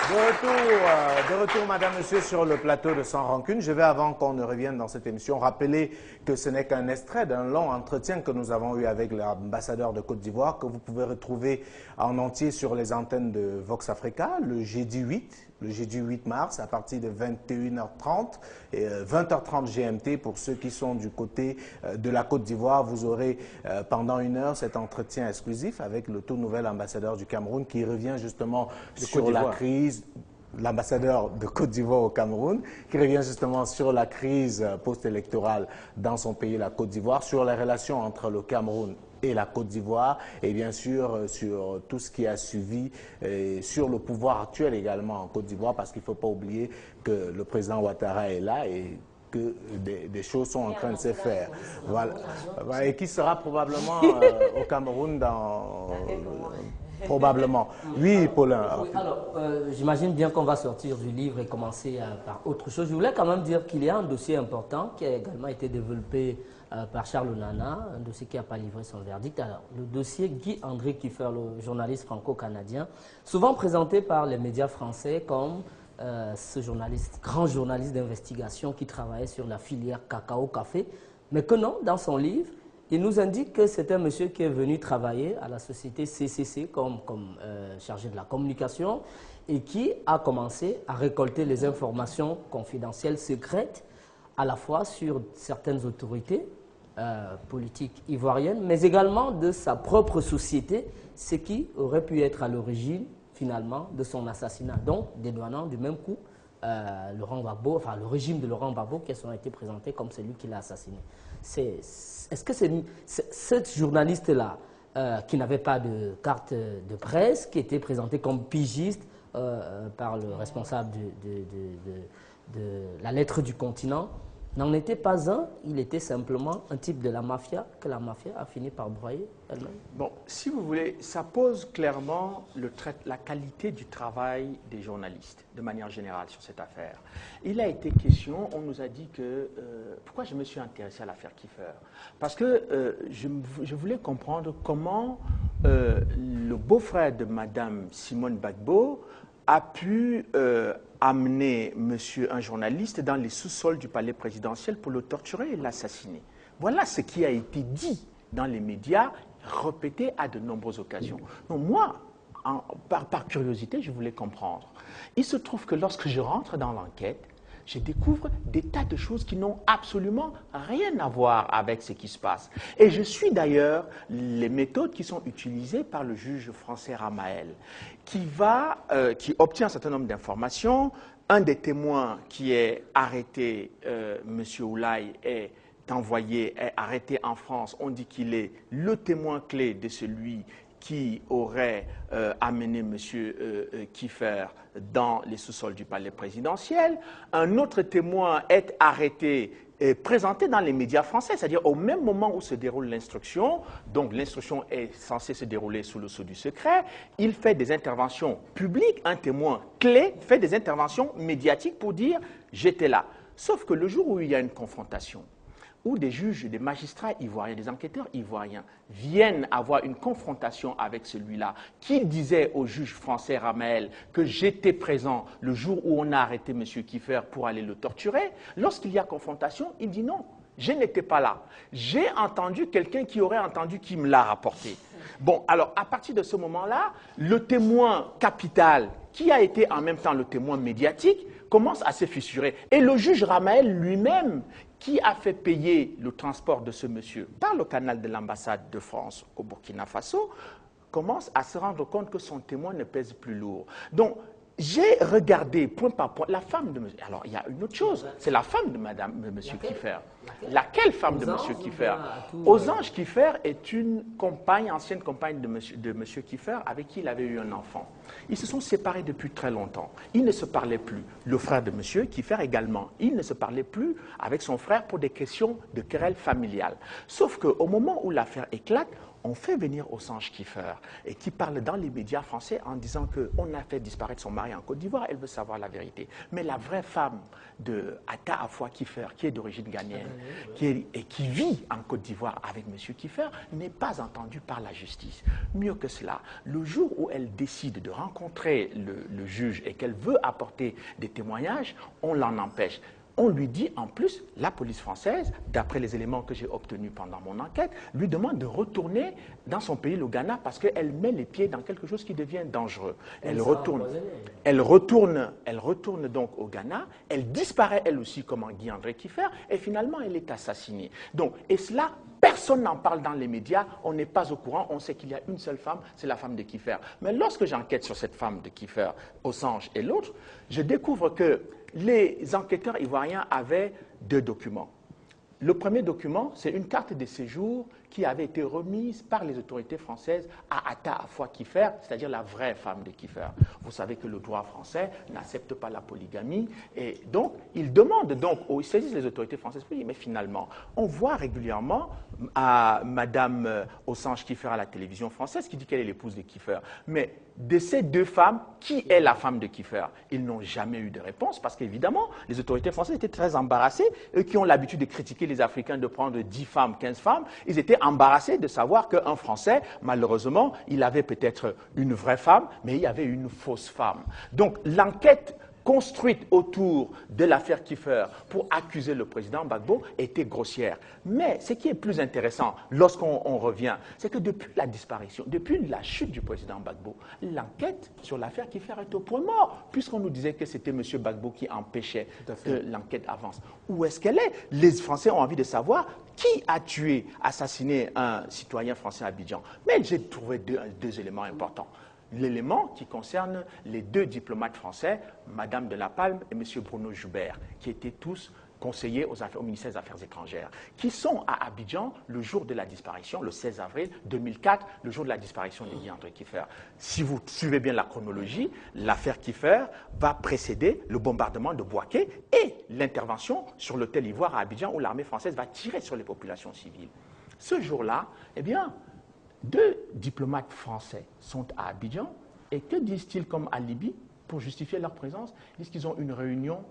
De retour, madame, monsieur, sur le plateau de Sans Rancune. Je vais, avant qu'on ne revienne dans cette émission, rappeler que ce n'est qu'un extrait d'un long entretien que nous avons eu avec l'ambassadeur de Côte d'Ivoire, que vous pouvez retrouver en entier sur les antennes de Vox Africa, le jeudi 8 mars, à partir de 21h30 et 20h30 GMT. Pour ceux qui sont du côté de la Côte d'Ivoire, vous aurez pendant une heure cet entretien exclusif avec le tout nouvel ambassadeur du Cameroun qui revient justement sur la crise. L'ambassadeur de Côte d'Ivoire au Cameroun, qui revient justement sur la crise post-électorale dans son pays, la Côte d'Ivoire, sur les relations entre le Cameroun et la Côte d'Ivoire, et bien sûr sur tout ce qui a suivi, sur le pouvoir actuel également en Côte d'Ivoire, parce qu'il ne faut pas oublier que le président Ouattara est là et que des choses sont en train de se faire. Voilà. Et qui sera probablement au Cameroun dans... Probablement. Oui, Paulin. Oui, alors, j'imagine bien qu'on va sortir du livre et commencer par autre chose. Je voulais quand même dire qu'il y a un dossier important qui a également été développé par Charles Nana, un dossier qui n'a pas livré son verdict. Alors, le dossier Guy-André Kiefer, le journaliste franco-canadien, souvent présenté par les médias français comme ce journaliste, grand journaliste d'investigation qui travaillait sur la filière cacao-café, mais que non, dans son livre, il nous indique que c'est un monsieur qui est venu travailler à la société CCC comme chargé de la communication et qui a commencé à récolter les informations confidentielles secrètes à la fois sur certaines autorités politiques ivoiriennes, mais également de sa propre société, ce qui aurait pu être à l'origine finalement de son assassinat, donc dédouanant du même coup Laurent Gbagbo, enfin le régime de Laurent Gbagbo qui a été présenté comme celui qui l'a assassiné. Est-ce que ce journaliste-là, qui n'avait pas de carte de presse, qui était présenté comme pigiste par le responsable de la lettre du continent, n'en était pas un, il était simplement un type de la mafia, que la mafia a fini par broyer elle-même? Bon, si vous voulez, ça pose clairement la qualité du travail des journalistes, de manière générale, sur cette affaire. Il a été question, on nous a dit que... pourquoi je me suis intéressé à l'affaire Kiefer? Parce que je voulais comprendre comment le beau-frère de Madame Simone Gbagbo a pu amener un journaliste dans les sous-sols du palais présidentiel pour le torturer et l'assassiner. Voilà ce qui a été dit dans les médias, répété à de nombreuses occasions. Donc moi, par curiosité, je voulais comprendre. Il se trouve que lorsque je rentre dans l'enquête, je découvre des tas de choses qui n'ont absolument rien à voir avec ce qui se passe. Et je suis d'ailleurs les méthodes qui sont utilisées par le juge français Ramael, qui obtient un certain nombre d'informations. Un des témoins qui est arrêté, M. Oulaye, est arrêté en France. On dit qu'il est le témoin clé de celui qui aurait amené M. Kiefer dans les sous-sols du palais présidentiel. Un autre témoin est arrêté et présenté dans les médias français, c'est-à-dire au même moment où se déroule l'instruction. Donc l'instruction est censée se dérouler sous le sceau du secret. Il fait des interventions publiques, un témoin clé fait des interventions médiatiques pour dire « j'étais là ». Sauf que le jour où il y a une confrontation, où des juges, des magistrats ivoiriens, des enquêteurs ivoiriens viennent avoir une confrontation avec celui-là, qui disait au juge français Ramael que j'étais présent le jour où on a arrêté M. Kiefer pour aller le torturer, lorsqu'il y a confrontation, il dit non, je n'étais pas là. J'ai entendu quelqu'un qui aurait entendu qui me l'a rapporté. Bon, alors à partir de ce moment-là, le témoin capital, qui a été en même temps le témoin médiatique, commence à se fissurer. Et le juge Ramael lui-même, qui a fait payer le transport de ce monsieur par le canal de l'ambassade de France au Burkina Faso, commence à se rendre compte que son témoin ne pèse plus lourd. Donc, j'ai regardé point par point la femme de monsieur. Alors, il y a une autre chose, c'est la femme de monsieur Kiefer. Laquelle femme de monsieur Kiefer? Osange Kiefer est une compagne, ancienne compagne de monsieur Kiefer, avec qui il avait eu un enfant. Ils se sont séparés depuis très longtemps. Ils ne se parlaient plus. Le frère de monsieur Kiefer également. Il ne se parlait plus avec son frère pour des questions de querelle familiale. Sauf qu'au moment où l'affaire éclate, on fait venir Ossange Kiffer et qui parle dans les médias français en disant qu'on a fait disparaître son mari en Côte d'Ivoire, elle veut savoir la vérité. Mais la vraie femme de Atta Afua Kiffer, qui est d'origine ghanéenne et qui vit en Côte d'Ivoire avec M. Kiffer, n'est pas entendue par la justice. Mieux que cela, le jour où elle décide de rencontrer le juge et qu'elle veut apporter des témoignages, on l'en empêche. On lui dit en plus, la police française, d'après les éléments que j'ai obtenus pendant mon enquête, lui demande de retourner dans son pays, le Ghana, parce qu'elle met les pieds dans quelque chose qui devient dangereux. Elle retourne donc au Ghana, elle disparaît elle aussi comme Guy-André Kiffer, et finalement elle est assassinée. Donc, et cela, personne n'en parle dans les médias, on n'est pas au courant, on sait qu'il y a une seule femme, c'est la femme de Kiffer. Mais lorsque j'enquête sur cette femme de Kiffer, Ossange et l'autre, je découvre que les enquêteurs ivoiriens avaient 2 documents. Le premier document, c'est une carte de séjour qui avait été remise par les autorités françaises à Atta Afua Kiffer, c'est-à-dire la vraie femme de Kiffer. Vous savez que le droit français n'accepte pas la polygamie, et donc ils demandent donc, ils saisissent les autorités françaises pour dire, mais finalement, on voit régulièrement à Madame Ossange Kiffer à la télévision française qui dit qu'elle est l'épouse de Kiffer, mais de ces 2 femmes, qui est la femme de Kiffer? Ils n'ont jamais eu de réponse parce qu'évidemment, les autorités françaises étaient très embarrassées. Eux qui ont l'habitude de critiquer les Africains de prendre 10 femmes, 15 femmes, ils étaient embarrassés de savoir qu'un Français, malheureusement, il avait peut-être une vraie femme, mais il y avait une fausse femme. Donc l'enquête construite autour de l'affaire Kiffer pour accuser le président Gbagbo était grossière. Mais ce qui est plus intéressant lorsqu'on revient, c'est que depuis la disparition, depuis la chute du président Gbagbo, l'enquête sur l'affaire Kiffer est au point mort, puisqu'on nous disait que c'était M. Gbagbo qui empêchait que l'enquête avance. Où est-ce qu'elle est? Les Français ont envie de savoir qui a tué, assassiné un citoyen français à Abidjan. Mais j'ai trouvé deux éléments importants. L'élément qui concerne les 2 diplomates français, Mme de la Palme et M. Bruno Joubert, qui étaient tous conseillers au ministère des Affaires étrangères, qui sont à Abidjan le jour de la disparition, le 16 avril 2004, le jour de la disparition de Guy-André Kiffer. Si vous suivez bien la chronologie, l'affaire Kiffer va précéder le bombardement de Bouaké et l'intervention sur l'hôtel Ivoire à Abidjan où l'armée française va tirer sur les populations civiles. Ce jour-là, eh bien, 2 diplomates français sont à Abidjan et que disent-ils comme alibi pour justifier leur présence? Ils disent qu'ils ont une réunion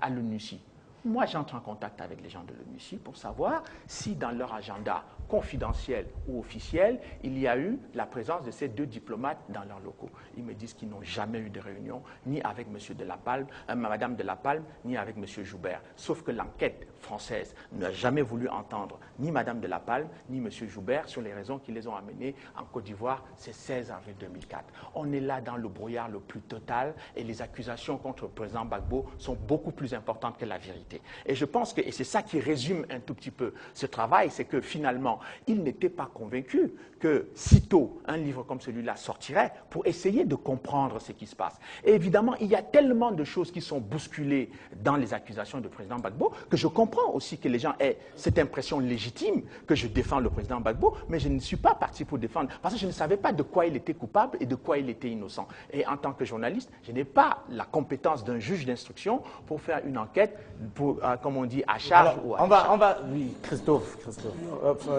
à l'ONUCI. Moi, j'entre en contact avec les gens de l'ONUCI pour savoir si dans leur agenda confidentiel ou officiel, il y a eu la présence de ces 2 diplomates dans leurs locaux. Ils me disent qu'ils n'ont jamais eu de réunion, ni avec Madame de la Palme, ni avec M. Joubert. Sauf que l'enquête française n'a jamais voulu entendre ni Madame de la Palme, ni M. Joubert sur les raisons qui les ont amenés en Côte d'Ivoire, c'est 16 avril 2004. On est là dans le brouillard le plus total et les accusations contre le président Gbagbo sont beaucoup plus importantes que la vérité. Et je pense que, et c'est ça qui résume un tout petit peu ce travail, c'est que finalement, il n'était pas convaincu que sitôt un livre comme celui-là sortirait pour essayer de comprendre ce qui se passe. Et évidemment, il y a tellement de choses qui sont bousculées dans les accusations du président Gbagbo que je comprends aussi que les gens aient cette impression légitime que je défends le président Gbagbo, mais je ne suis pas parti pour défendre, parce que je ne savais pas de quoi il était coupable et de quoi il était innocent. Et en tant que journaliste, je n'ai pas la compétence d'un juge d'instruction pour faire une enquête, pour, comme on dit, à charge. Alors, ou à charge. Oui, Christophe.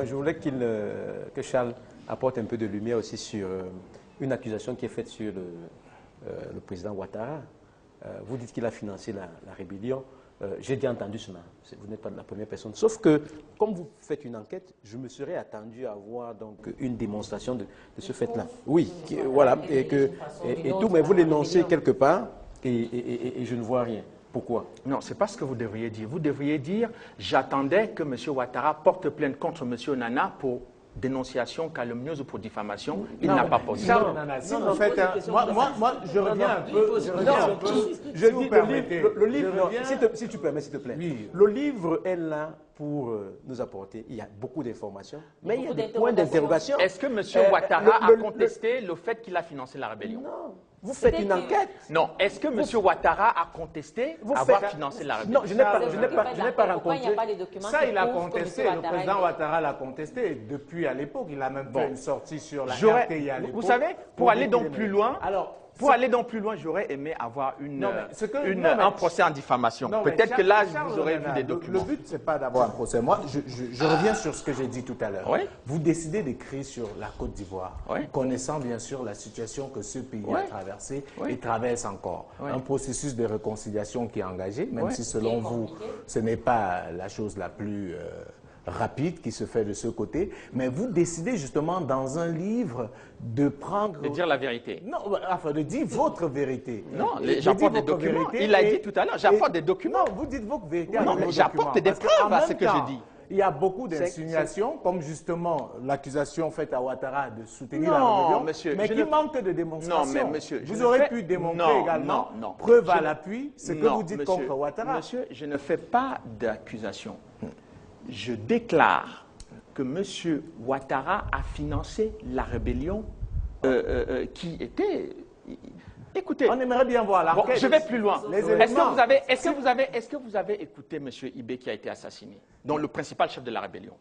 Je voulais que Charles apporte un peu de lumière aussi sur une accusation qui est faite sur le président Ouattara. Vous dites qu'il a financé la rébellion. J'ai déjà entendu cela. Vous n'êtes pas la première personne. Sauf que, comme vous faites une enquête, je me serais attendu à voir donc, une démonstration de ce fait-là. Oui, voilà. Et tout, mais vous l'énoncez quelque part et je ne vois rien. Pourquoi? Non, ce n'est pas ce que vous devriez dire. Vous devriez dire, j'attendais que M. Ouattara porte plainte contre M. Nana pour dénonciation calomnieuse ou pour diffamation. Il n'a pas porté. Non, en fait, moi, je reviens un peu. Je dis le livre, si tu permets, s'il te plaît. Oui. Le livre est là pour nous apporter. Il y a beaucoup d'informations, mais il y a des points d'interrogation. Est-ce que M. Ouattara a contesté le fait qu'il a financé la rébellion? Non. Vous faites une enquête. Non. Est-ce que M. Ouattara a contesté avoir financé la rébellion? Non, je n'ai pas rencontré. Ça, il a contesté. Le président Ouattara l'a contesté depuis à l'époque. Il a même fait une sortie sur la RTI à l'époque. Vous savez, pour aller donc plus loin, alors, Pour aller donc plus loin, j'aurais aimé avoir un procès en diffamation. Non, mais Peut-être que là, Charles vous aurez Onana, vu des documents. Le but, c'est pas d'avoir un procès. Moi, je reviens sur ce que j'ai dit tout à l'heure. Oui. Vous décidez d'écrire sur la Côte d'Ivoire, Oui. connaissant bien sûr la situation que ce pays Oui. a traversée Oui. et traverse encore. Oui. Un processus de réconciliation qui est engagé, même Oui. si selon vous, ce n'est pas la chose la plus rapide qui se fait de ce côté, mais vous décidez justement dans un livre de prendre... De dire la vérité. Non, enfin de dire votre vérité. Non, Et j'apporte de des dire votre documents. vérité Il l'a et- dit tout à l'heure, j'apporte et- des documents. Non, vous dites votre vérité. Non, avec mais vos j'apporte documents. des Parce preuves qu'en à même ce que temps, je dis. Il y a beaucoup d'insinuations, comme justement l'accusation faite à Ouattara de soutenir la Non, rébellion, monsieur, mais je qui ne- manque de démonstration. Non, mais monsieur, je vous ne aurez fais- pu démontrer Non, également, non. preuve Je à ne- l'appui, ce que Non, vous dites monsieur, contre Ouattara. Monsieur, je ne fais pas d'accusation. Je déclare que monsieur Ouattara a financé la rébellion qui était... Écoutez, On aimerait bien voir bon, l'enquête. je vais plus loin. Les Est-ce éléments. que vous avez écouté monsieur Ibé qui a été assassiné, dont le principal chef de la rébellion?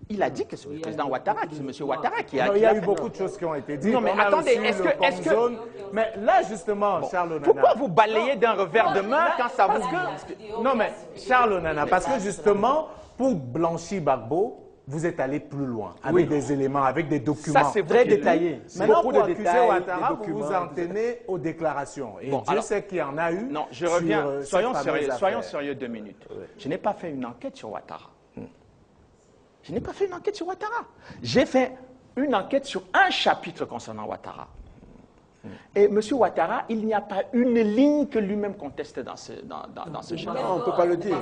Il a dit que c'est le président Ouattara, c'est monsieur Ouattara qui a... Non, il y a eu beaucoup de choses qui ont été dites. Non, mais On a attendez, reçu est-ce le que- est-ce que- Comzone. Mais là, justement, Charles Onana... Pourquoi vous balayez d'un revers de main quand ça vous... Non, mais Charles Onana, parce que justement, pour blanchir Gbagbo, vous êtes allé plus loin, avec des éléments, avec des documents. Ça, c'est vous Très qui le- détaillé. Maintenant, Beaucoup pour de accuser détails, Ouattara, des vous documents. vous en tenez aux déclarations. Et Bon, Dieu alors- sait qu'il y en a eu. Non, je sur, reviens. cette Soyons fameuse sérieux, affaire. soyons sérieux 2 minutes. Je n'ai pas fait une enquête sur Ouattara. Je n'ai pas fait une enquête sur Ouattara. J'ai fait une enquête sur un chapitre concernant Ouattara. Et M. Ouattara, il n'y a pas une ligne que lui-même conteste dans ce chapitre. Non, on ne peut pas le dire.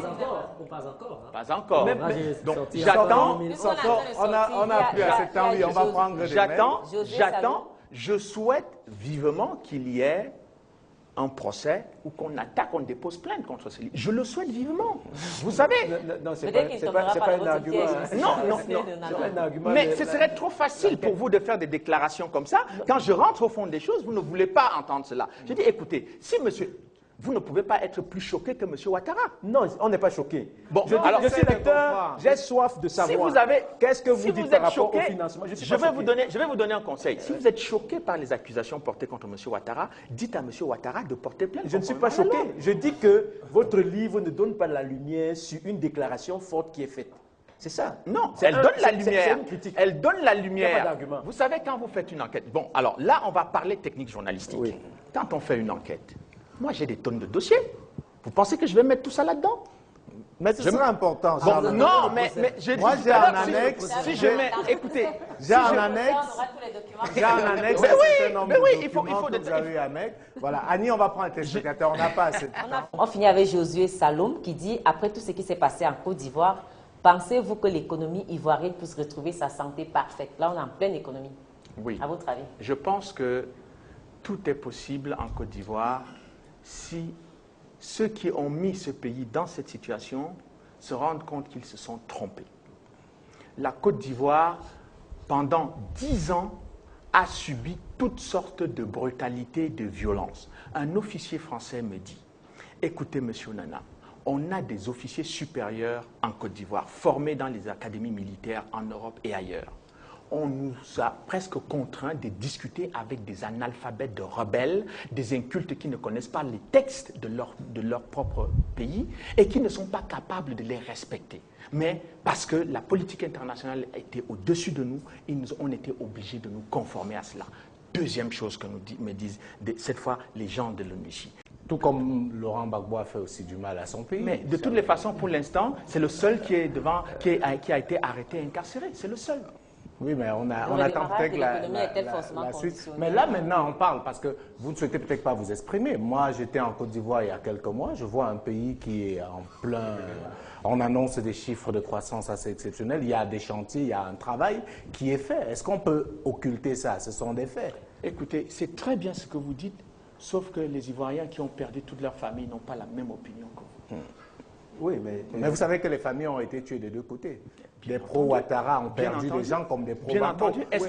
Pas encore. Hein. Pas encore. Moi, j'ai Donc, sorti j'attends, en 2000. On a plus assez de temps, oui, on va prendre des mails. j'attends, je souhaite vivement qu'il y ait un procès ou qu'on attaque, qu'on dépose plainte contre celui. Je le souhaite vivement. Vous savez, Non, c'est Peut-être pas, qu'il c'est tombera pas, c'est pas pas dans un votre argument. piège. hein. Non, C'est pas un argument. mais ce serait trop facile pour vous de faire des déclarations comme ça. Quand je rentre au fond des choses, vous ne voulez pas entendre cela. Je dis, écoutez, si monsieur, vous ne pouvez pas être plus choqué que monsieur Ouattara. Non, on n'est pas choqué. Bon, je, dis, alors, je suis c'est de lecteur, comprendre. j'ai soif de savoir. vous avez- Qu'est-ce que vous si dites vous par êtes rapport au choqué, financement? suis je pas vais choqué. vous donner un conseil. Si vous êtes choqué par les accusations portées contre M. Ouattara, dites à M. Ouattara de porter plainte. Je ne suis pas choqué. Je dis que votre livre ne donne pas la lumière sur une déclaration forte qui est faite. C'est ça. Non, C'est elle un- donne la c'est- c'est lumière. une critique. Elle donne la Il y a lumière. pas d'argument. Vous savez, quand vous faites une enquête, bon, alors là, on va parler technique journalistique. Oui. Quand on fait une enquête, moi j'ai des tonnes de dossiers. Vous pensez que je vais mettre tout ça là-dedans? Mais ce sera important, Bon, Charles. non, mais j'ai dit Moi, tout j'ai à l'heure, un si- annexe, Si je mets, écoutez, J'ai un On annexe. aura tous les documents. J'ai un annexe, Mais un oui, certain nombre mais oui, de il faut documents de- que vous avez eu à mettre. Voilà, Annie, on va prendre un téléspectateur, on n'a pas assez de temps. On finit avec Josué Salom qui dit « Après tout ce qui s'est passé en Côte d'Ivoire, pensez-vous que l'économie ivoirienne puisse retrouver sa santé parfaite ?» Là, on est en pleine économie. Oui. À votre avis? Je pense que tout est possible en Côte d'Ivoire si ceux qui ont mis ce pays dans cette situation se rendent compte qu'ils se sont trompés. La Côte d'Ivoire, pendant 10 ans, a subi toutes sortes de brutalités, de violences. Un officier français me dit, écoutez, monsieur Nana, on a des officiers supérieurs en Côte d'Ivoire, formés dans les académies militaires en Europe et ailleurs. On nous a presque contraints de discuter avec des analphabètes de rebelles, des incultes qui ne connaissent pas les textes de leur propre pays et qui ne sont pas capables de les respecter. Mais parce que la politique internationale était au-dessus de nous, on était obligés de nous conformer à cela. Deuxième chose que me disent cette fois les gens de l'ONUJ. Tout comme Laurent Gbagbo a fait aussi du mal à son pays. Mais de toutes les façons, pour l'instant, c'est le seul qui a été arrêté et incarcéré. C'est le seul. Oui, mais on Le attend démarrage peut-être de l'économie est-elle forcément la suite. conditionnée? Mais là, maintenant, on parle parce que vous ne souhaitez peut-être pas vous exprimer. Moi, j'étais en Côte d'Ivoire il y a quelques mois. Je vois un pays qui est en plein... On annonce des chiffres de croissance assez exceptionnels. Il y a des chantiers, il y a un travail qui est fait. Est-ce qu'on peut occulter ça? Ce sont des faits. Écoutez, c'est très bien ce que vous dites, sauf que les Ivoiriens qui ont perdu toute leur famille n'ont pas la même opinion que vous. Oui, Mais vous savez que les familles ont été tuées des deux côtés. Des pro-Ouattara ont perdu des gens comme des Bien pro-Gbagbo. entendu. Est-ce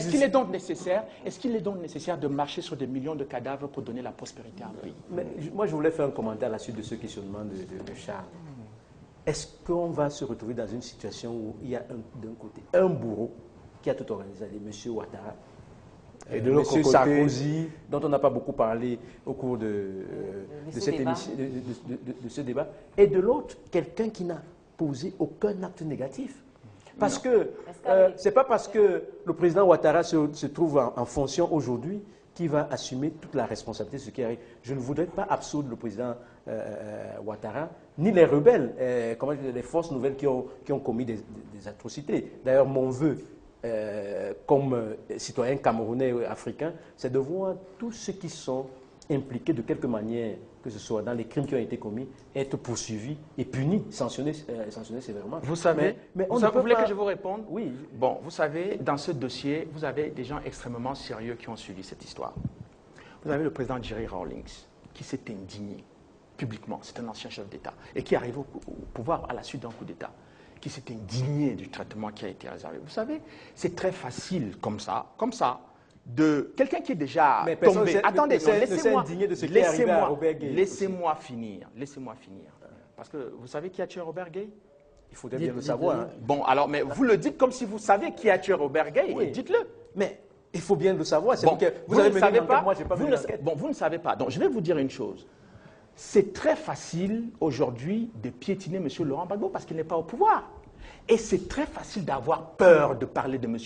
Oui. qu'il est donc nécessaire de marcher sur des millions de cadavres pour donner la prospérité à un pays? Mais moi, je voulais faire un commentaire à la suite de ce questionnement de Charles. Est-ce qu'on va se retrouver dans une situation où il y a d'un côté un bourreau qui a tout organisé, M. Ouattara, Et de l'autre côté, Sarkozy, dont on n'a pas beaucoup parlé au cours de cette émission, de ce débat. Et de l'autre, quelqu'un qui n'a posé aucun acte négatif. Parce que ce n'est pas parce que le président Ouattara se trouve en fonction aujourd'hui qu'il va assumer toute la responsabilité de ce qui arrive. Je ne voudrais pas absoudre le président Ouattara, ni les rebelles, les forces nouvelles qui ont commis des atrocités. D'ailleurs, mon vœu, comme citoyen camerounais et africain, c'est de voir tous ceux qui sont impliqués de quelque manière, que ce soit dans les crimes qui ont été commis, être poursuivis et punis, sanctionnés sévèrement. Vous savez, mais vous voulez que je vous réponde? Oui. Bon, vous savez, dans ce dossier, vous avez des gens extrêmement sérieux qui ont suivi cette histoire. Vous avez le président Jerry Rawlings, qui s'est indigné publiquement, c'est un ancien chef d'État, et qui arrive au pouvoir à la suite d'un coup d'État, qui s'est indigné du traitement qui a été réservé. Vous savez, c'est très facile comme ça, de quelqu'un qui est déjà tombé. Attendez, laissez-moi finir. Parce que vous savez qui a tué Robert Gay? Il faudrait bien le savoir. Hein. Bon, alors, mais vous le dites comme si vous saviez qui a tué Robert Gay. Oui. Dites-le. Mais il faut bien le savoir. Bon, vous ne savez pas. Moi, j'ai pas mené l'enquête. Bon, vous ne savez pas. Donc, je vais vous dire une chose. C'est très facile aujourd'hui de piétiner M. Laurent Gbagbo parce qu'il n'est pas au pouvoir. Et c'est très facile d'avoir peur de parler de M.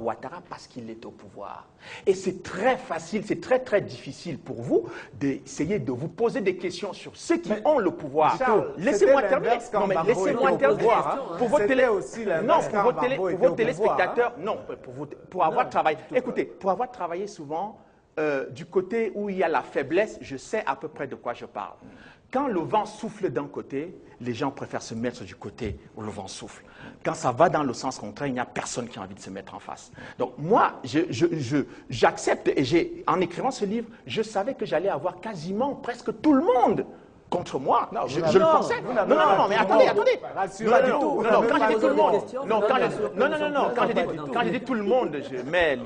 Ouattara parce qu'il est au pouvoir. Et c'est très facile, c'est très très difficile pour vous d'essayer de vous poser des questions sur ceux qui ont le pouvoir. Laissez-moi terminer. Non, mais laissez-moi terminer. Pour vos téléspectateurs, non, pour avoir travaillé. Écoutez, pour avoir travaillé souvent du côté où il y a la faiblesse, je sais à peu près de quoi je parle. Quand le vent souffle d'un côté, les gens préfèrent se mettre du côté où le vent souffle. Quand ça va dans le sens contraire, il n'y a personne qui a envie de se mettre en face. Donc moi, j'accepte, et en écrivant ce livre, je savais que j'allais avoir quasiment presque tout le monde contre moi. Non, je le pensais. Non, mais attendez. Pas du tout. Non, quand j'ai dit tout le monde. Quand j'ai dit tout le monde, je mets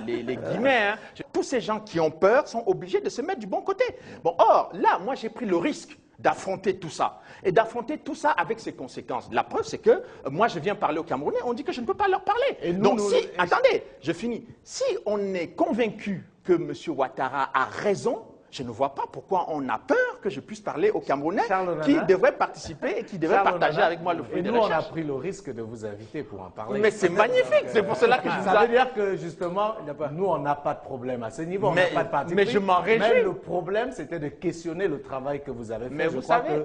les guillemets. Hein. Tous ces gens qui ont peur sont obligés de se mettre du bon côté. Bon, or, là, moi, j'ai pris le risque d'affronter tout ça. Et d'affronter tout ça avec ses conséquences. La preuve, c'est que moi, je viens parler aux Camerounais, on dit que je ne peux pas leur parler. Et donc, attendez, je finis. Si on est convaincu que M. Ouattara a raison, je ne vois pas pourquoi on a peur que je puisse parler aux Camerounais qui devraient participer et qui devraient partager avec moi le fruit de recherche. Et nous, on a pris le risque de vous inviter pour en parler. Mais c'est magnifique, c'est pour cela que je vous Ça veut dire que, justement, nous, on n'a pas de problème à ce niveau, on n'a pas de parti pris. Mais je m'en réjouis. Mais le problème, c'était de questionner le travail que vous avez fait. Mais vous savez,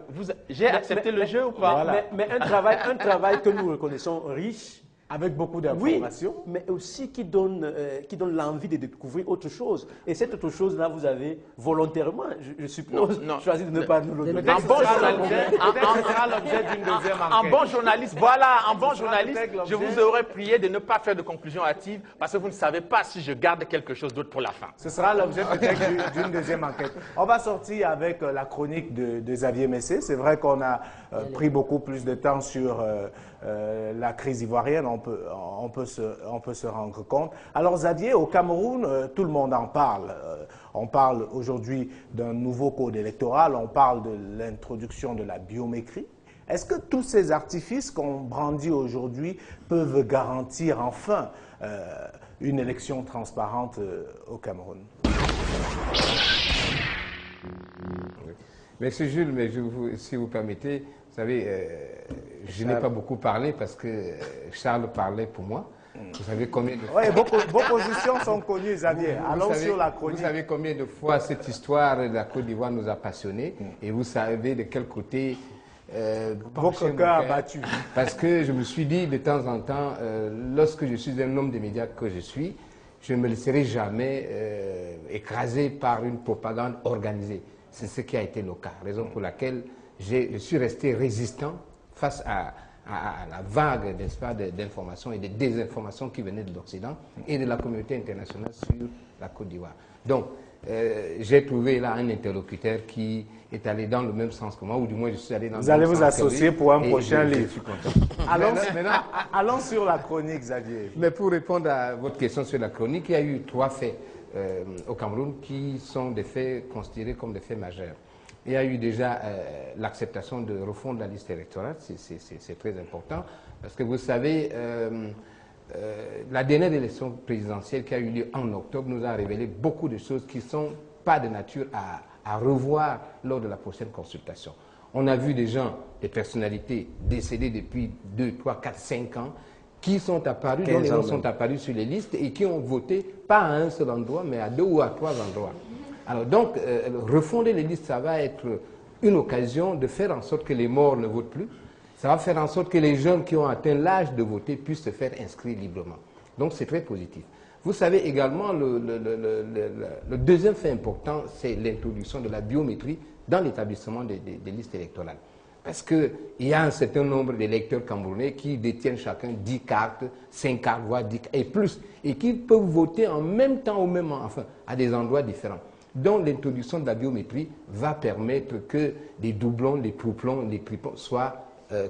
j'ai accepté le jeu ou pas? Voilà. Mais un travail que nous reconnaissons riche, avec beaucoup d'informations. Oui, mais aussi qui donne l'envie de découvrir autre chose. Et cette autre chose-là, vous avez volontairement, je suppose, choisi de ne pas nous le donner. Un bon journaliste, je vous aurais prié de ne pas faire de conclusion hâtive parce que vous ne savez pas si je garde quelque chose d'autre pour la fin. Ce sera l'objet peut-être d'une deuxième enquête. On va sortir avec la chronique de Xavier Messé. C'est vrai qu'on a pris beaucoup plus de temps sur la crise ivoirienne, on peut se rendre compte. Alors Xavier, au Cameroun, tout le monde en parle. On parle aujourd'hui d'un nouveau code électoral, on parle de l'introduction de la biométrie. Est-ce que tous ces artifices qu'on brandit aujourd'hui peuvent garantir enfin une élection transparente au Cameroun? Merci Jules, mais si vous permettez, vous savez, je n'ai pas beaucoup parlé parce que Charles parlait pour moi. Vous savez combien de fois... Oui, vos positions sont connues, Xavier. Allons sur la chronique. Vous savez combien de fois cette histoire de la Côte d'Ivoire nous a passionnés et vous savez de quel côté... votre cœur a battu. Parce que je me suis dit de temps en temps, lorsque je suis un homme des médias que je suis, je ne me laisserai jamais écraser par une propagande organisée. C'est ce qui a été le cas, raison pour laquelle je suis resté résistant face à la vague, n'est-ce pas, d'informations et de désinformations qui venaient de l'Occident et de la communauté internationale sur la Côte d'Ivoire. Donc, j'ai trouvé là un interlocuteur qui est allé dans le même sens que moi, ou du moins je suis allé dans le même sens. Vous allez vous associer pour un prochain livre. Je suis content. Allons sur la chronique, Xavier. Mais pour répondre à votre question sur la chronique, il y a eu 3 faits au Cameroun qui sont des faits considérés comme des faits majeurs. Il y a eu déjà l'acceptation de refondre la liste électorale, c'est très important, parce que vous savez, la dernière élection présidentielle qui a eu lieu en octobre nous a révélé beaucoup de choses qui ne sont pas de nature à revoir lors de la prochaine consultation. On a vu des gens, des personnalités décédées depuis 2, 3, 4, 5 ans, qui sont apparus, dont les noms sont apparus sur les listes et qui ont voté pas à un seul endroit, mais à 2 ou à 3 endroits. Alors donc, refonder les listes, ça va être une occasion de faire en sorte que les morts ne votent plus. Ça va faire en sorte que les jeunes qui ont atteint l'âge de voter puissent se faire inscrire librement. Donc c'est très positif. Vous savez également, le deuxième fait important, c'est l'introduction de la biométrie dans l'établissement des listes électorales. Parce qu'il y a un certain nombre d'électeurs camerounais qui détiennent chacun 10 cartes, 5 cartes, voire 10 et plus, et qui peuvent voter en même temps au même enfin, à des endroits différents. Donc l'introduction de la biométrie va permettre que les doublons, les troublons, les triplons soient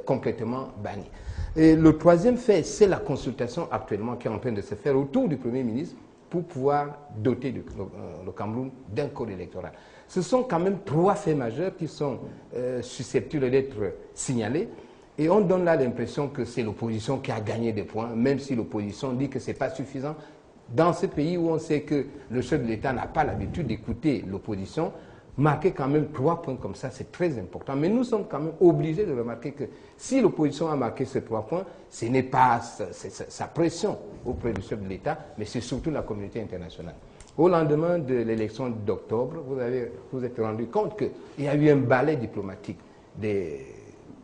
complètement bannis. Et le troisième fait, c'est la consultation actuellement qui est en train de se faire autour du Premier ministre pour pouvoir doter le Cameroun d'un code électoral. Ce sont quand même 3 faits majeurs qui sont susceptibles d'être signalés. Et on donne là l'impression que c'est l'opposition qui a gagné des points, même si l'opposition dit que ce n'est pas suffisant. Dans ce pays où on sait que le chef de l'État n'a pas l'habitude d'écouter l'opposition, marquer quand même 3 points comme ça, c'est très important. Mais nous sommes quand même obligés de remarquer que si l'opposition a marqué ces 3 points, ce n'est pas sa pression auprès du chef de l'État, mais c'est surtout la communauté internationale. Au lendemain de l'élection d'octobre, vous êtes rendu compte qu'il y a eu un balai diplomatique des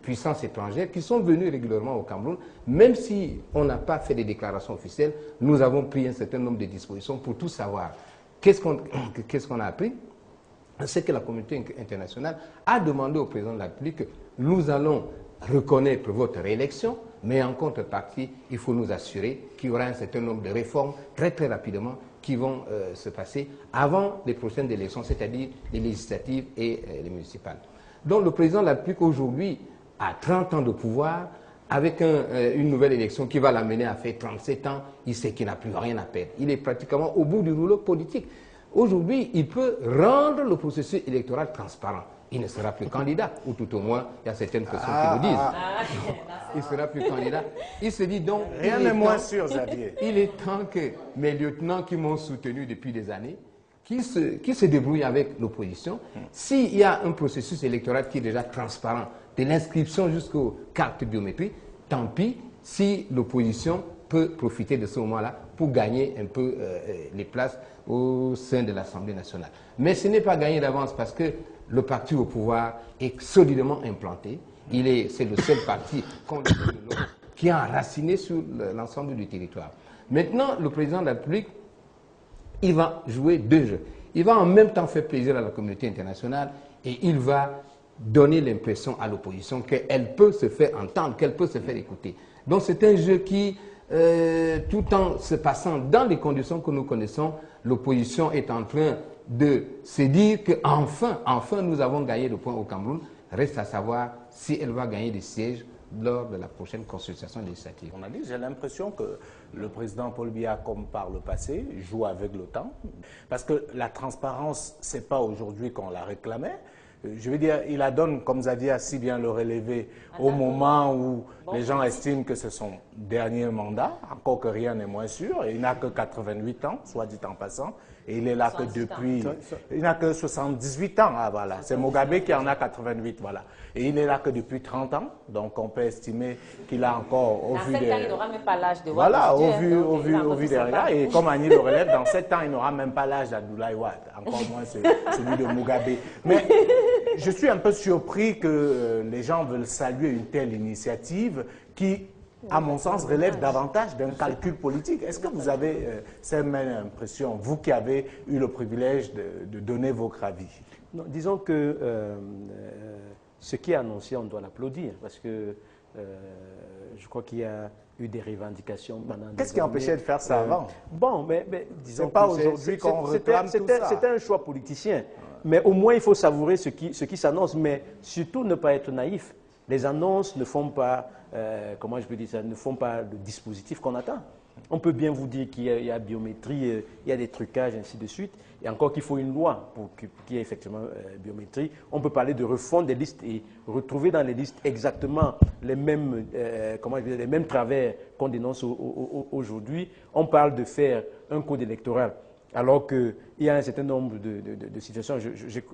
puissances étrangères qui sont venues régulièrement au Cameroun. Même si on n'a pas fait des déclarations officielles, nous avons pris un certain nombre de dispositions pour tout savoir. Qu'est-ce qu'on a appris? C'est que la communauté internationale a demandé au président de la République que nous allons reconnaître votre réélection, mais en contrepartie, il faut nous assurer qu'il y aura un certain nombre de réformes très très rapidement qui vont se passer avant les prochaines élections, c'est-à-dire les législatives et les municipales. Donc le président de la République aujourd'hui a 30 ans de pouvoir, avec une nouvelle élection qui va l'amener à faire 37 ans, il sait qu'il n'a plus rien à perdre. Il est pratiquement au bout du rouleau politique. Aujourd'hui, il peut rendre le processus électoral transparent. Il ne sera plus candidat, ou tout au moins, il y a certaines personnes qui le disent. Il ne sera plus candidat. Il se dit donc... Rien n'est moins sûr, Xavier. Il est temps que mes lieutenants qui m'ont soutenu depuis des années, qui se débrouillent avec l'opposition, s'il y a un processus électoral qui est déjà transparent, de l'inscription jusqu'aux cartes biométriques, tant pis si l'opposition peut profiter de ce moment-là pour gagner un peu les places au sein de l'Assemblée nationale. Mais ce n'est pas gagné d'avance parce que le parti au pouvoir est solidement implanté. C'est le seul parti qui est enraciné sur l'ensemble du territoire. Maintenant, le président de la République, il va jouer 2 jeux. Il va en même temps faire plaisir à la communauté internationale et il va donner l'impression à l'opposition qu'elle peut se faire entendre, qu'elle peut se faire écouter. Donc c'est un jeu qui, tout en se passant dans les conditions que nous connaissons, l'opposition est en train de se dire qu'enfin, nous avons gagné le point au Cameroun. Reste à savoir si elle va gagner des sièges lors de la prochaine consultation législative. On a dit, j'ai l'impression que le président Paul Biya, comme par le passé, joue avec le temps. Parce que la transparence, ce n'est pas aujourd'hui qu'on la réclamait. Je veux dire, il la donne, comme Xavier a si bien le relevé, au moment où les gens estiment que c'est son dernier mandat, encore que rien n'est moins sûr, et il n'a que 88 ans, soit dit en passant, et il est là que depuis... Il n'a que 78 ans, ah voilà, c'est Mugabe qui en a 88, voilà. Et il est là que depuis 30 ans, donc on peut estimer qu'il a encore, au vu des... Dans 7 ans, il n'aura même pas l'âge de Wade. Voilà, au vu des regards, et comme Annie le relève, dans 7 ans, il n'aura même pas l'âge d'Abdoulaye Wade, encore moins celui de Mugabe. Mais je suis un peu surpris que les gens veulent saluer une telle initiative qui, à mon sens, relève davantage d'un calcul politique. Est-ce que vous avez cette même impression, vous qui avez eu le privilège de donner votre avis? Non, disons que ce qui est annoncé, on doit l'applaudir, parce que je crois qu'il y a eu des revendications pendant des années. Qu'est-ce qui empêchait de faire ça avant? Bon, mais disons c'est pas aujourd'hui qu'on réclame tout ça. C'était un choix politicien. Mais au moins, il faut savourer ce qui s'annonce, mais surtout ne pas être naïf. Les annonces ne font pas, comment je peux dire ça, ne font pas le dispositif qu'on attend. On peut bien vous dire qu'il y a biométrie, il y a des trucages, ainsi de suite, et encore qu'il faut une loi pour qu'il y ait effectivement biométrie. On peut parler de refonte des listes et retrouver dans les listes exactement les mêmes, les mêmes travers qu'on dénonce aujourd'hui. On parle de faire un code électoral, alors qu'il y a un certain nombre de situations.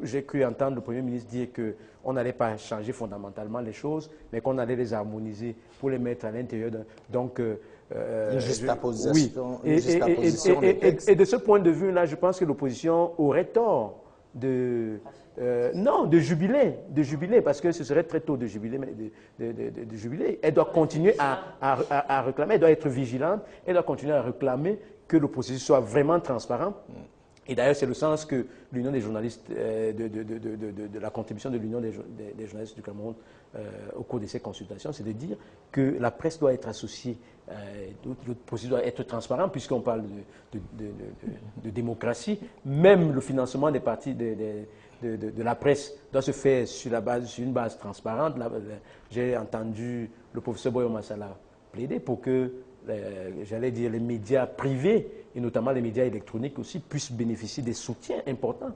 J'ai cru entendre le Premier ministre dire qu'on n'allait pas changer fondamentalement les choses, mais qu'on allait les harmoniser pour les mettre à l'intérieur. Donc, une juxtaposition, oui. Une juxtaposition des textes. Et de ce point de vue-là, je pense que l'opposition aurait tort de jubiler, parce que ce serait très tôt de jubiler, de jubiler. Elle doit continuer à réclamer, elle doit être vigilante, elle doit continuer à réclamer que le processus soit vraiment transparent. Et d'ailleurs, c'est le sens que l'Union des journalistes, de la contribution de l'Union des journalistes du Cameroun au cours de ces consultations, c'est de dire que la presse doit être associée, le processus doit être transparent, puisqu'on parle de démocratie. Même le financement des partis de la presse doit se faire sur une base transparente. J'ai entendu le professeur Boyo Massala plaider pour que, j'allais dire, les médias privés, et notamment les médias électroniques aussi, puissent bénéficier des soutiens importants,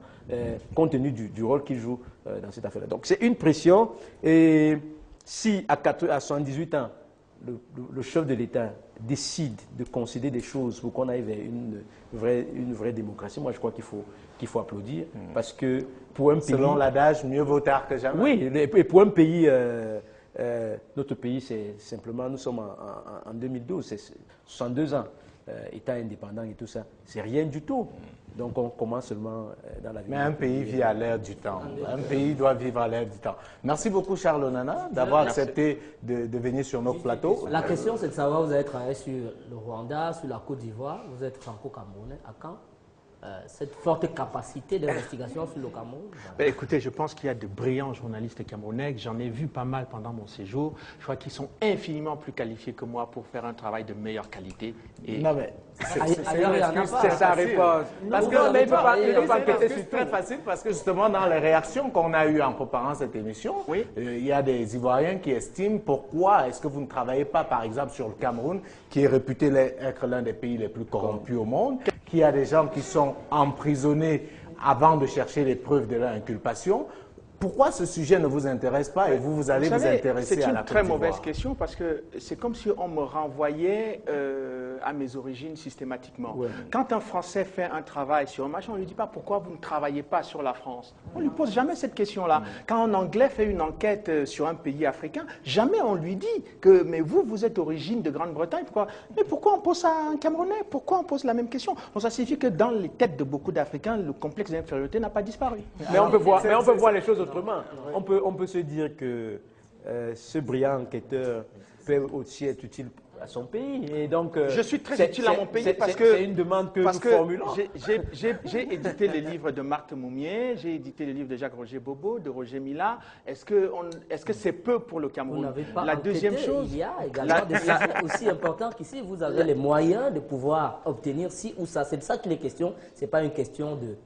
compte tenu du rôle qu'ils jouent dans cette affaire-là. Donc c'est une pression, et si à 78 ans, le chef de l'État décide de concéder des choses pour qu'on aille vers une vraie démocratie, moi je crois qu'il faut applaudir, parce que pour un pays... Selon l'adage, mieux vaut tard que jamais. Oui, et pour un pays... notre pays, c'est simplement, nous sommes en 2012, c'est 62 ans, État indépendant et tout ça, c'est rien du tout. Donc on commence seulement dans la vie. Mais un pays vit à l'ère du temps. Un pays doit vivre à l'ère du temps. Merci beaucoup Charles Onana d'avoir accepté de venir sur notre plateau. La question c'est de savoir, vous avez travaillé sur le Rwanda, sur la Côte d'Ivoire, vous êtes franco-camerounais, à quand cette forte capacité d'investigation sur le Cameroun? Écoutez, je pense qu'il y a de brillants journalistes camerounais. J'en ai vu pas mal pendant mon séjour. Je crois qu'ils sont infiniment plus qualifiés que moi pour faire un travail de meilleure qualité. Et non, mais c'est sa réponse. Parce que il ne peut pas enquêter sur tout. C'est très facile parce que justement, dans les réactions qu'on a eues en préparant cette émission, oui. Il y a des Ivoiriens qui estiment pourquoi est-ce que vous ne travaillez pas, par exemple, sur le Cameroun, qui est réputé être l'un des pays les plus corrompus au monde, qu'il y a des gens qui sont emprisonnés avant de chercher les preuves de leur inculpation. Pourquoi ce sujet ne vous intéresse pas et vous allez vous intéresser à la Côte d'Ivoire? C'est une très mauvaise question parce que c'est comme si on me renvoyait à mes origines systématiquement. Ouais. Quand un Français fait un travail sur un machin, on ne lui dit pas pourquoi vous ne travaillez pas sur la France. On ne lui pose jamais cette question-là. Quand un Anglais fait une enquête sur un pays africain, jamais on lui dit que mais vous êtes d'origine de Grande-Bretagne. Mais pourquoi on pose ça à un Camerounais? Pourquoi on pose la même question? Donc ça signifie que dans les têtes de beaucoup d'Africains, le complexe d'infériorité n'a pas disparu. Mais on peut voir les choses autrement. On peut se dire que ce brillant enquêteur peut aussi être utile à son pays. Et donc, je suis très utile à mon pays parce que c'est une demande que nous formulons. J'ai édité les livres de Marthe Moumier, j'ai édité les livres de Jacques-Roger Bobo, de Roger Mila. Est-ce que c'est peu pour le Cameroun? Vous n'avez pas La deuxième chose, il y a également des choses aussi importantes qu'ici, vous avez les moyens de pouvoir obtenir ci ou ça. C'est de ça qu'il est question. C'est pas une question de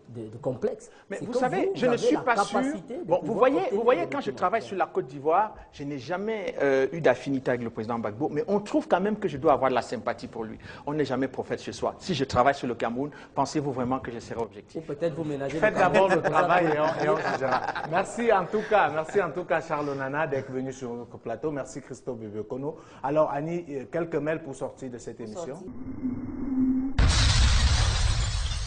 complexe. Mais vous savez, je ne suis pas sûr. Bon, vous voyez, quand je travaille sur la Côte d'Ivoire, je n'ai jamais eu d'affinité avec le président Gbagbo, mais on trouve quand même que je dois avoir de la sympathie pour lui. On n'est jamais prophète chez soi. Si je travaille sur le Cameroun, pensez-vous vraiment que je serai objectif? Ou peut-être vous ménagez. Faites d'abord le travail et on jugera. Merci en tout cas Charles Onana d'être venu sur notre plateau. Merci Christophe Bebekono. Alors Annie, quelques mails pour sortir de cette émission.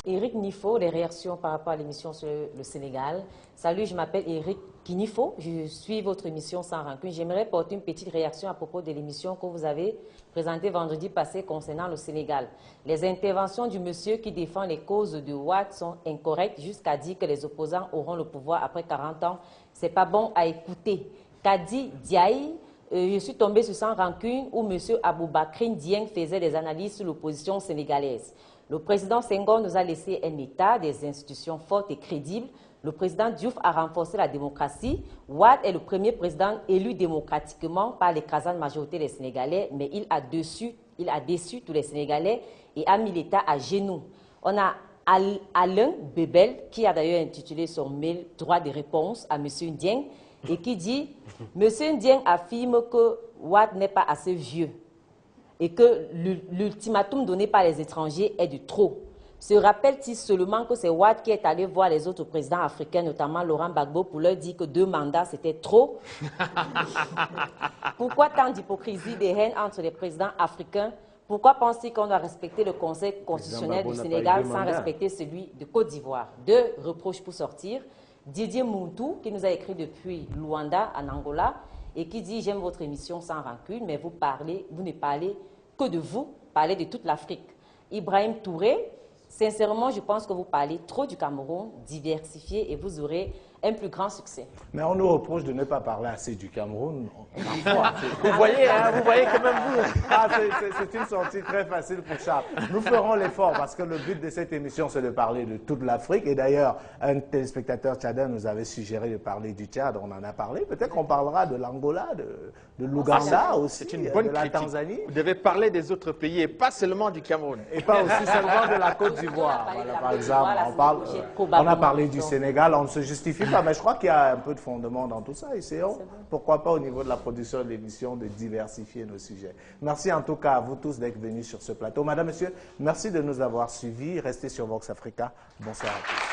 Éric Nifo, les réactions par rapport à l'émission sur le Sénégal. Salut, je m'appelle Éric Kinifo, je suis votre émission Sans Rancune. J'aimerais porter une petite réaction à propos de l'émission que vous avez présentée vendredi passé concernant le Sénégal. Les interventions du monsieur qui défend les causes de Wade sont incorrectes jusqu'à dire que les opposants auront le pouvoir après 40 ans. C'est pas bon à écouter. Kadi Diaye, je suis tombée sur Sans Rancune où monsieur Aboubakrin Dieng faisait des analyses sur l'opposition sénégalaise. Le président Senghor nous a laissé un État, des institutions fortes et crédibles. Le président Diouf a renforcé la démocratie. Wade est le premier président élu démocratiquement par l'écrasante majorité des Sénégalais, mais il a déçu tous les Sénégalais et a mis l'État à genoux. On a Alain Bebel, qui a d'ailleurs intitulé son mail « Droit de réponse » à M. Ndieng, et qui dit « M. Ndieng affirme que Wade n'est pas assez vieux. et que l'ultimatum donné par les étrangers est de trop. Se rappelle-t-il seulement que c'est Wade qui est allé voir les autres présidents africains, notamment Laurent Gbagbo, pour leur dire que 2 mandats, c'était trop? Pourquoi tant d'hypocrisie, des haines entre les présidents africains? Pourquoi pense-t-il qu'on doit respecter le Conseil constitutionnel du Sénégal sans respecter celui de Côte d'Ivoire? 2 reproches pour sortir. Didier Mountou, qui nous a écrit depuis Luanda, en Angola, et qui dit « J'aime votre émission sans rancune, mais vous ne parlez que de vous, parlez de toute l'Afrique. » Ibrahim Touré, sincèrement, je pense que vous parlez trop du Cameroun, diversifié, et vous aurez un plus grand succès. Mais on nous reproche de ne pas parler assez du Cameroun. Parfois, vous voyez quand même vous. Ah, c'est une sortie très facile pour Charles. Nous ferons l'effort parce que le but de cette émission, c'est de parler de toute l'Afrique. Et d'ailleurs, un téléspectateur tchadien nous avait suggéré de parler du Tchad. On en a parlé. Peut-être qu'on parlera de l'Angola, de l'Ouganda aussi, c'est une bonne de la critique. Tanzanie. Vous devez parler des autres pays et pas seulement du Cameroun. Et pas aussi seulement de la Côte d'Ivoire. Voilà, par exemple, on a parlé du Sénégal, on ne se justifie pas, mais je crois qu'il y a un peu de fondement dans tout ça. Essayons, pourquoi pas au niveau de la production de l'émission, de diversifier nos sujets. Merci en tout cas à vous tous d'être venus sur ce plateau. Madame, Monsieur, merci de nous avoir suivis. Restez sur Vox Africa. Bonsoir à tous.